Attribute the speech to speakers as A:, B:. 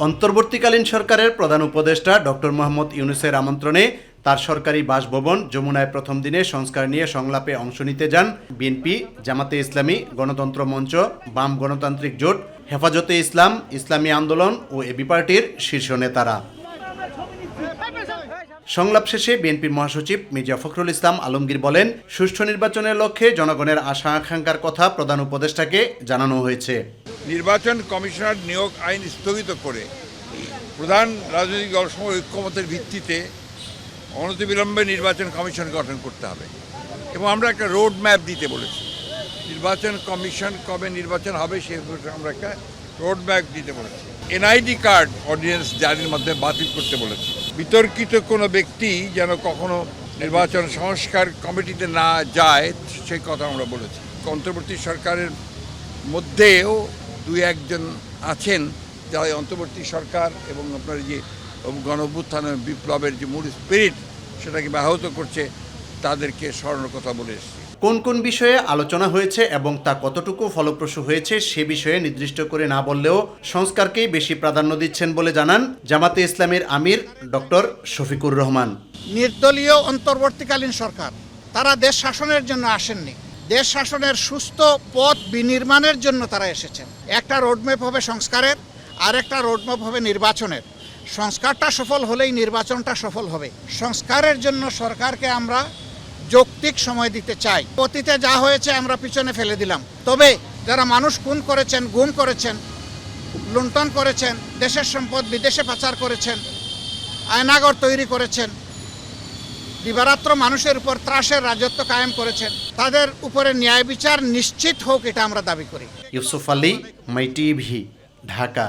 A: অন্তর্বর্তীকালীন সরকারের প্রধান উপদেষ্টা ডক্টর মোহাম্মদ ইউনূসের আমন্ত্রণে তার সরকারি বাসভবন যমুনায় প্রথম দিনে সংস্কার নিয়ে সংলাপে অংশ নিতে যান বিএনপি, জামাতে ইসলামী, গণতন্ত্র মঞ্চ, বাম গণতান্ত্রিক জোট, হেফাজতে ইসলাম, ইসলামী আন্দোলন ও এবি পার্টির শীর্ষ নেতারা। সংলাপ শেষে বিএনপির মহাসচিব মির্জা ফখরুল ইসলাম আলমগীর বলেন, সুষ্ঠু নির্বাচনের লক্ষ্যে জনগণের আশা আকাঙ্ক্ষার কথা প্রধান উপদেষ্টাকে জানানো হয়েছে।
B: নির্বাচন কমিশনার নিয়োগ আইন স্থগিত করে প্রধান রাজনৈতিক দলসমূহ ঐক্যমতের ভিত্তিতে অনতিবিলম্বে নির্বাচন কমিশন গঠন করতে হবে এবং আমরা একটা রোড ম্যাপ দিতে বলেছি। নির্বাচন কমিশন কবে নির্বাচন হবে সে আমরা একটা রোড ম্যাপ দিতে বলেছি। এনআইডি কার্ড অর্ডিন্যান্স জারির মাধ্যমে বাতিল করতে বলেছি। বিতর্কিত কোনো ব্যক্তি যেন কখনো নির্বাচন সংস্কার কমিটিতে না যায় সেই কথা আমরা বলেছি। অন্তর্বর্তী সরকারের মধ্যেও দুই একজন আছেন যারা অন্তর্বর্তী সরকার এবং আপনার যে গণঅভ্যুত্থানের বিপ্লবের যে মূল স্পিরিট সেটাকে ব্যাহত করছে, তাদেরকে স্মরণের কথা বলে এসেছি।
A: কোন কোন বিষয়ে আলোচনা হয়েছে এবং তা কতটুকু ফলপ্রসূ হয়েছে সে বিষয়ে নির্দিষ্ট করে না বললেও সংস্কারকেই বেশি প্রাধান্য দিচ্ছেন বলে জানান জামাতে ইসলামের আমির ডক্টর শফিকুর রহমান।
C: নির্দলীয় অন্তর্বর্তীকালীন সরকার তারা দেশ শাসনের জন্য আসেননি, দেশ শাসনের সুস্থ পথ বিনির্মাণের জন্য তারা এসেছেন। একটা রোডম্যাপ হবে সংস্কারের, আর একটা রোডম্যাপ হবে নির্বাচনের। সংস্কারটা সফল হলেই নির্বাচনটা সফল হবে। সংস্কারের জন্য সরকারকে আমরা যৌক্তিক সময় দিতে চাই। অতীতে যা হয়েছে আমরা পিছনে ফেলে দিলাম, তবে যারা মানুষ খুন করেছেন, গুম করেছেন, লুণ্ঠন করেছেন, দেশের সম্পদ বিদেশে পাচার করেছেন, আয়নাগর তৈরি করেছেন, দিবারাত্র মানুষের উপর ত্রাসের রাজত্ব কায়েম করেছেন, তাদের উপরে ন্যায় বিচার নিশ্চিত হোক, এটা আমরা দাবি করি।
A: ইউসুফ আলী, মাই টিভি, ঢাকা।